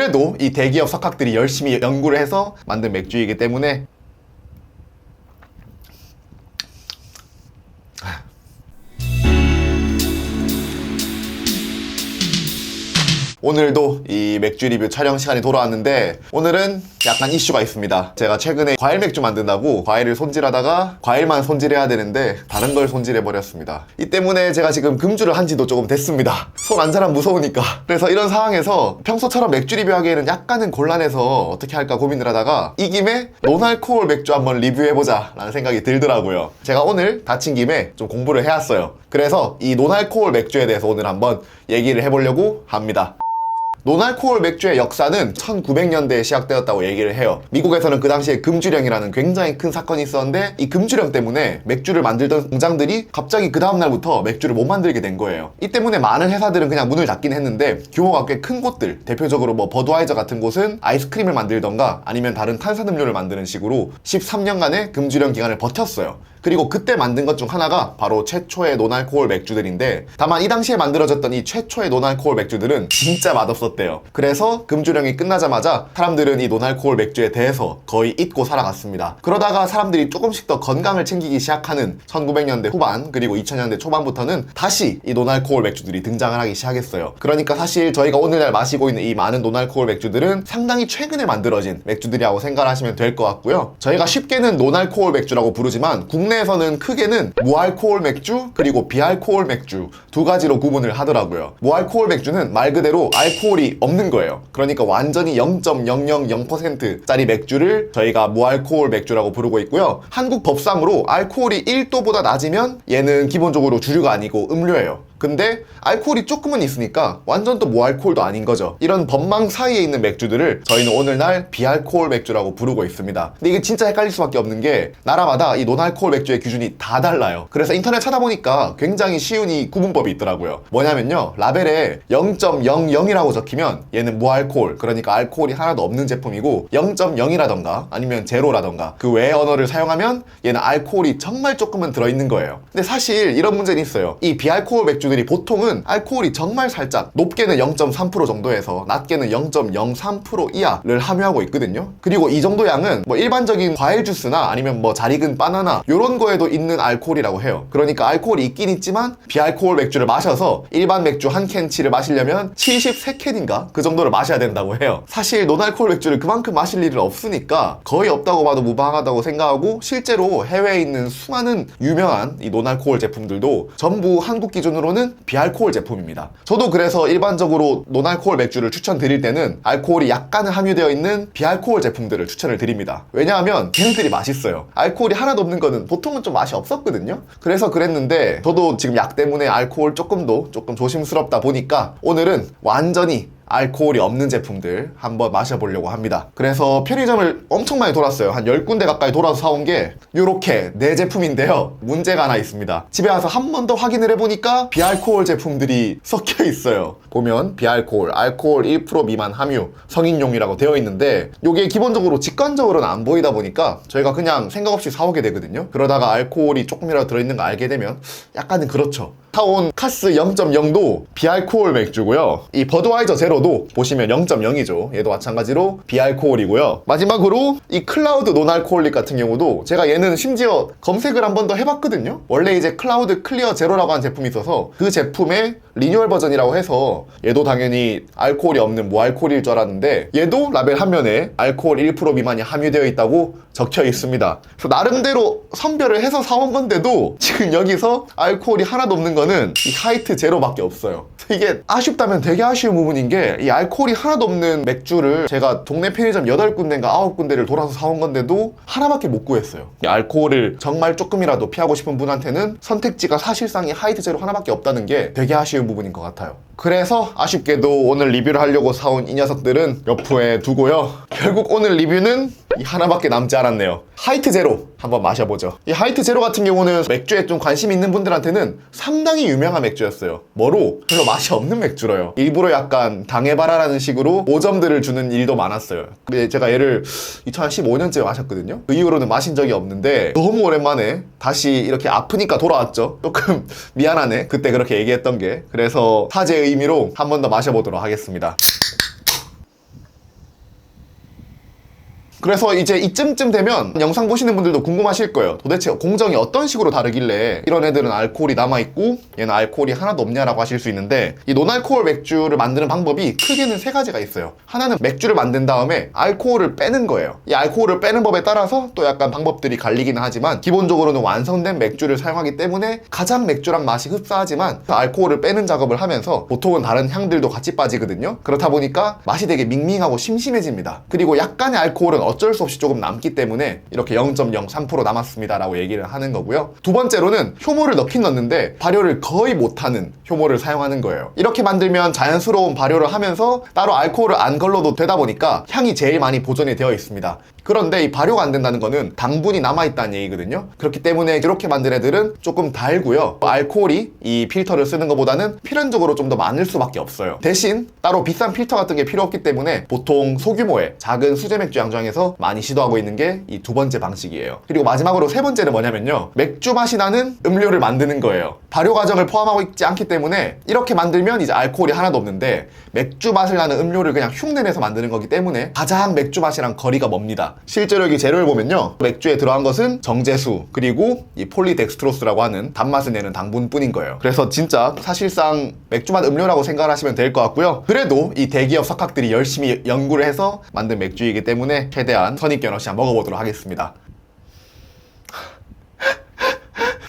그래도 이 대기업 석학들이 열심히 연구를 해서 만든 맥주이기 때문에 오늘도 이 맥주 리뷰 촬영 시간이 돌아왔는데 오늘은 약간 이슈가 있습니다. 제가 최근에 과일 맥주 만든다고 과일을 손질하다가 과일만 손질해야 되는데 다른 걸 손질해버렸습니다. 이 때문에 제가 지금 금주를 한 지도 조금 됐습니다. 손 안 자랑 무서우니까. 그래서 이런 상황에서 평소처럼 맥주 리뷰하기에는 약간은 곤란해서 어떻게 할까 고민을 하다가 이 김에 노알코올 맥주 한번 리뷰해보자 라는 생각이 들더라고요. 제가 오늘 다친 김에 좀 공부를 해왔어요. 그래서 이 노알코올 맥주에 대해서 오늘 한번 얘기를 해보려고 합니다. 노알코올 맥주의 역사는 1900년대에 시작되었다고 얘기를 해요. 미국에서는 그 당시에 금주령이라는 굉장히 큰 사건이 있었는데 이 금주령 때문에 맥주를 만들던 공장들이 갑자기 그 다음날부터 맥주를 못 만들게 된 거예요. 이 때문에 많은 회사들은 그냥 문을 닫긴 했는데 규모가 꽤 큰 곳들, 대표적으로 뭐 버드와이저 같은 곳은 아이스크림을 만들던가 아니면 다른 탄산음료를 만드는 식으로 13년간의 금주령 기간을 버텼어요. 그리고 그때 만든 것 중 하나가 바로 최초의 노알코올 맥주들인데 다만 이 당시에 만들어졌던 이 최초의 노알코올 맥주들은 진짜 맛없었대요. 그래서 금주령이 끝나자마자 사람들은 이 노알코올 맥주에 대해서 거의 잊고 살아갔습니다. 그러다가 사람들이 조금씩 더 건강을 챙기기 시작하는 1900년대 후반 그리고 2000년대 초반부터는 다시 이 노알코올 맥주들이 등장을 하기 시작했어요. 그러니까 사실 저희가 오늘날 마시고 있는 이 많은 노알코올 맥주들은 상당히 최근에 만들어진 맥주들이라고 생각하시면 될 것 같고요. 저희가 쉽게는 노알코올 맥주라고 부르지만 국내에서는 크게는 무알코올 맥주 그리고 비알코올 맥주 두 가지로 구분을 하더라고요. 무알코올 맥주는 말 그대로 알코올이 없는 거예요. 그러니까 완전히 0.000% 짜리 맥주를 저희가 무알코올 맥주라고 부르고 있고요. 한국 법상으로 알코올이 1도보다 낮으면 얘는 기본적으로 주류가 아니고 음료예요. 근데 알코올이 조금은 있으니까 완전 또 무알코올도 아닌 거죠. 이런 법망 사이에 있는 맥주들을 저희는 오늘날 비알코올 맥주라고 부르고 있습니다. 근데 이게 진짜 헷갈릴 수밖에 없는 게 나라마다 이 노알코올 맥주의 기준이 다 달라요. 그래서 인터넷 찾아보니까 굉장히 쉬운 이 구분법이 있더라고요. 뭐냐면요, 라벨에 0.00이라고 적히면 얘는 무알코올, 그러니까 알코올이 하나도 없는 제품이고 0.0이라던가 아니면 제로라던가 그 외의 언어를 사용하면 얘는 알코올이 정말 조금은 들어있는 거예요. 근데 사실 이런 문제는 있어요. 이 비알코올 맥주 들이 보통은 알코올이 정말 살짝, 높게는 0.3% 정도에서 낮게는 0.03% 이하를 함유하고 있거든요. 그리고 이 정도 양은 뭐 일반적인 과일 주스나 아니면 뭐 잘 익은 바나나 요런 거에도 있는 알코올이라고 해요. 그러니까 알코올이 있긴 있지만 비알코올 맥주를 마셔서 일반 맥주 한 캔치를 마시려면 73캔인가? 그 정도를 마셔야 된다고 해요. 사실 노알코올 맥주를 그만큼 마실 일은 없으니까 거의 없다고 봐도 무방하다고 생각하고, 실제로 해외에 있는 수많은 유명한 이 노알코올 제품들도 전부 한국 기준으로는 비알코올 제품입니다. 저도 그래서 일반적으로 노알코올 맥주를 추천드릴 때는 알코올이 약간은 함유되어 있는 비알코올 제품들을 추천을 드립니다. 왜냐하면 걔네들이 맛있어요. 알코올이 하나도 없는 거는 보통은 좀 맛이 없었거든요. 그래서 그랬는데 저도 지금 약 때문에 알코올 조금 조심스럽다 보니까 오늘은 완전히 알코올이 없는 제품들 한번 마셔보려고 합니다. 그래서 편의점을 엄청 많이 돌았어요. 한 10군데 가까이 돌아서 사온 게 요렇게 4제품인데요. 문제가 하나 있습니다. 집에 와서 한 번 더 확인을 해보니까 비알코올 제품들이 섞여 있어요. 보면 비알코올, 알코올 1% 미만 함유, 성인용이라고 되어 있는데 요게 기본적으로 직관적으로는 안 보이다 보니까 저희가 그냥 생각 없이 사오게 되거든요. 그러다가 알코올이 조금이라도 들어있는 거 알게 되면 약간은 그렇죠. 사온 카스 0.0도 비알코올 맥주고요. 이 버드와이저 제로도 보시면 0.0이죠. 얘도 마찬가지로 비알코올이고요. 마지막으로 이 클라우드 노알코올릭 같은 경우도 제가 얘는 심지어 검색을 한 번 더 해봤거든요. 원래 이제 클라우드 클리어 제로라고 하는 제품이 있어서 그 제품의 리뉴얼 버전이라고 해서 얘도 당연히 알코올이 없는 무알코올일 줄 알았는데 얘도 라벨 한 면에 알코올 1% 미만이 함유되어 있다고 적혀 있습니다. 그래서 나름대로 선별을 해서 사온 건데도 지금 여기서 알코올이 하나도 없는 거는 이 하이트 제로밖에 없어요. 이게 아쉽다면 되게 아쉬운 부분인 게 이 알코올이 하나도 없는 맥주를 제가 동네 편의점 8군데인가 9군데를 돌아서 사온 건데도 하나밖에 못 구했어요. 이 알코올을 정말 조금이라도 피하고 싶은 분한테는 선택지가 사실상 이 하이트 제로 하나밖에 없다는 게 되게 아쉬운 부분인 것 같아요. 그래서 아쉽게도 오늘 리뷰를 하려고 사온 이 녀석들은 옆에 두고요. 결국 오늘 리뷰는 이 하나밖에 남지 않았네요. 하이트 제로 한번 마셔보죠. 이 하이트 제로 같은 경우는 맥주에 좀 관심 있는 분들한테는 상당히 유명한 맥주였어요. 뭐로? 별로 맛이 없는 맥주로요. 일부러 약간 당해봐라라는 식으로 5점들을 주는 일도 많았어요. 근데 제가 얘를 2015년쯤에 마셨거든요. 그 이후로는 마신 적이 없는데 너무 오랜만에 다시 이렇게 아프니까 돌아왔죠. 조금 미안하네, 그때 그렇게 얘기했던 게. 그래서 사죄의 의미로 한 번 더 마셔보도록 하겠습니다. 그래서 이제 이쯤 되면 영상 보시는 분들도 궁금하실 거예요. 도대체 공정이 어떤 식으로 다르길래 이런 애들은 알코올이 남아있고 얘는 알코올이 하나도 없냐라고 하실 수 있는데, 이 노알코올 맥주를 만드는 방법이 크게는 세 가지가 있어요. 하나는 맥주를 만든 다음에 알코올을 빼는 거예요. 이 알코올을 빼는 법에 따라서 또 약간 방법들이 갈리기는 하지만 기본적으로는 완성된 맥주를 사용하기 때문에 가장 맥주랑 맛이 흡사하지만 그 알코올을 빼는 작업을 하면서 보통은 다른 향들도 같이 빠지거든요. 그렇다 보니까 맛이 되게 밍밍하고 심심해집니다. 그리고 약간의 알코올은 어쩔 수 없이 조금 남기 때문에 이렇게 0.03% 남았습니다 라고 얘기를 하는 거고요. 두 번째로는 효모를 넣긴 넣는데 발효를 거의 못하는 효모를 사용하는 거예요. 이렇게 만들면 자연스러운 발효를 하면서 따로 알코올을 안 걸러도 되다 보니까 향이 제일 많이 보존이 되어 있습니다. 그런데 이 발효가 안 된다는 거는 당분이 남아있다는 얘기거든요. 그렇기 때문에 이렇게 만든 애들은 조금 달고요. 알코올이 이 필터를 쓰는 것보다는 필연적으로 좀 더 많을 수밖에 없어요. 대신 따로 비싼 필터 같은 게 필요 없기 때문에 보통 소규모의 작은 수제 맥주 양조장에서 많이 시도하고 있는 게 이 두 번째 방식이에요. 그리고 마지막으로 세 번째는 뭐냐면요, 맥주 맛이 나는 음료를 만드는 거예요. 발효 과정을 포함하고 있지 않기 때문에 이렇게 만들면 이제 알코올이 하나도 없는데 맥주 맛을 나는 음료를 그냥 흉내내서 만드는 거기 때문에 가장 맥주 맛이랑 거리가 멉니다. 실제로 여기 재료를 보면요, 맥주에 들어간 것은 정제수 그리고 이 폴리덱스트로스라고 하는 단맛을 내는 당분뿐인 거예요. 그래서 진짜 사실상 맥주맛 음료라고 생각을 하시면 될 것 같고요. 그래도 이 대기업 석학들이 열심히 연구를 해서 만든 맥주이기 때문에 최대한 선입견 없이 한번 먹어보도록 하겠습니다.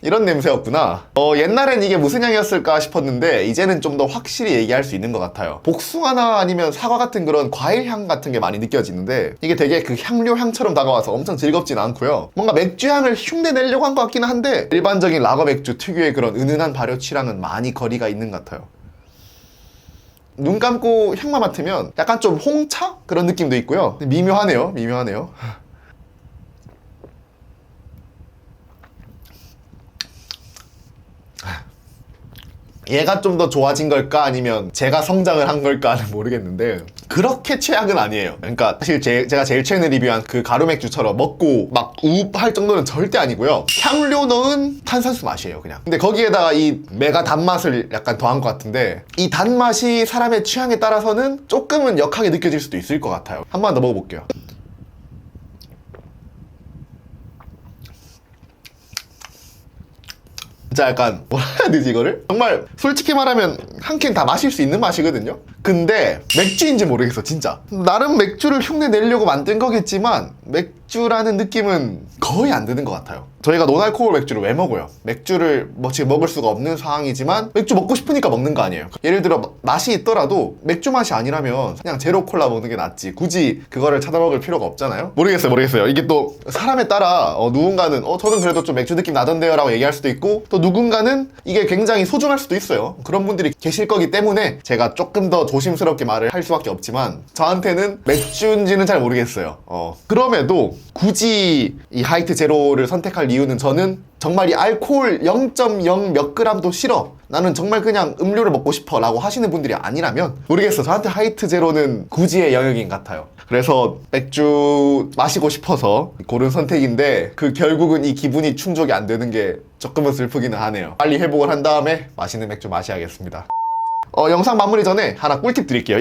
이런 냄새였구나. 옛날엔 이게 무슨 향이었을까 싶었는데 이제는 좀 더 확실히 얘기할 수 있는 것 같아요. 복숭아나 아니면 사과 같은 그런 과일 향 같은 게 많이 느껴지는데 이게 되게 그 향료 향처럼 다가와서 엄청 즐겁진 않고요. 뭔가 맥주 향을 흉내 내려고 한 것 같기는 한데 일반적인 라거 맥주 특유의 그런 은은한 발효치랑은 많이 거리가 있는 것 같아요. 눈 감고 향만 맡으면 약간 좀 홍차? 그런 느낌도 있고요. 미묘하네요. 미묘하네요. 얘가 좀 더 좋아진 걸까 아니면 제가 성장을 한 걸까는 모르겠는데 그렇게 최악은 아니에요. 그러니까 사실 제가 제일 최근에 리뷰한 그 가루 맥주처럼 먹고 막 우할 정도는 절대 아니고요. 향료 넣은 탄산수 맛이에요 그냥. 근데 거기에다가 이 메가 단맛을 약간 더한 것 같은데 이 단맛이 사람의 취향에 따라서는 조금은 역하게 느껴질 수도 있을 것 같아요. 한 번 더 먹어볼게요. 진짜 약간 뭐라 해야 되지 이거를? 정말 솔직히 말하면 한 캔 다 마실 수 있는 맛이거든요? 근데 맥주인지 모르겠어 진짜. 나름 맥주를 흉내 내려고 만든 거겠지만 맥주라는 느낌은 거의 안 드는 것 같아요. 저희가 노알코올 맥주를 왜 먹어요? 맥주를 지금 먹을 수가 없는 상황이지만 맥주 먹고 싶으니까 먹는 거 아니에요? 예를 들어 맛이 있더라도 맥주 맛이 아니라면 그냥 제로 콜라 먹는 게 낫지 굳이 그거를 찾아 먹을 필요가 없잖아요? 모르겠어요. 이게 또 사람에 따라 누군가는 저는 그래도 좀 맥주 느낌 나던데요 라고 얘기할 수도 있고 또 누군가는 이게 굉장히 소중할 수도 있어요. 그런 분들이 계실 거기 때문에 제가 조금 더 조심스럽게 말을 할 수밖에 없지만 저한테는 맥주인지는 잘 모르겠어요. 그럼에도 굳이 이 하이트 제로를 선택할 이유는 저는 정말 이 알코올 0.0 몇 그램도 싫어, 나는 정말 그냥 음료를 먹고 싶어 라고 하시는 분들이 아니라면 모르겠어. 저한테 하이트 제로는 구지의 영역인 것 같아요. 그래서 맥주 마시고 싶어서 고른 선택인데 그 결국은 이 기분이 충족이 안 되는 게 조금은 슬프기는 하네요. 빨리 회복을 한 다음에 맛있는 맥주 마셔야겠습니다. 영상 마무리 전에 하나 꿀팁 드릴게요.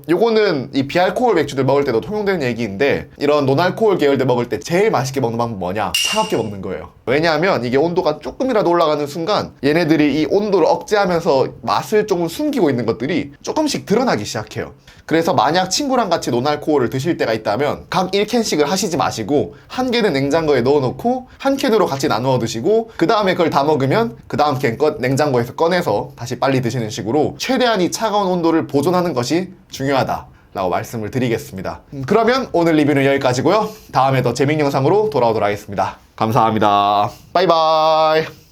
요거는 이 비알코올 맥주들 먹을 때도 통용되는 얘기인데 이런 논알코올 계열들 먹을 때 제일 맛있게 먹는 방법 뭐냐? 차갑게 먹는 거예요. 왜냐하면 이게 온도가 조금이라도 올라가는 순간 얘네들이 이 온도를 억제하면서 맛을 조금 숨기고 있는 것들이 조금씩 드러나기 시작해요. 그래서 만약 친구랑 같이 논알코올을 드실 때가 있다면 각 1캔씩을 하시지 마시고 한 캔은 냉장고에 넣어놓고 한 캔으로 같이 나누어 드시고 그 다음에 그걸 다 먹으면 그 다음 캔 냉장고에서 꺼내서 다시 빨리 드시는 식으로 최대한 이 차가운 온도를 보존하는 것이 중요하다 라고 말씀을 드리겠습니다. 그러면 오늘 리뷰는 여기까지고요. 다음에 더 재밌는 영상으로 돌아오도록 하겠습니다. 감사합니다. 바이바이.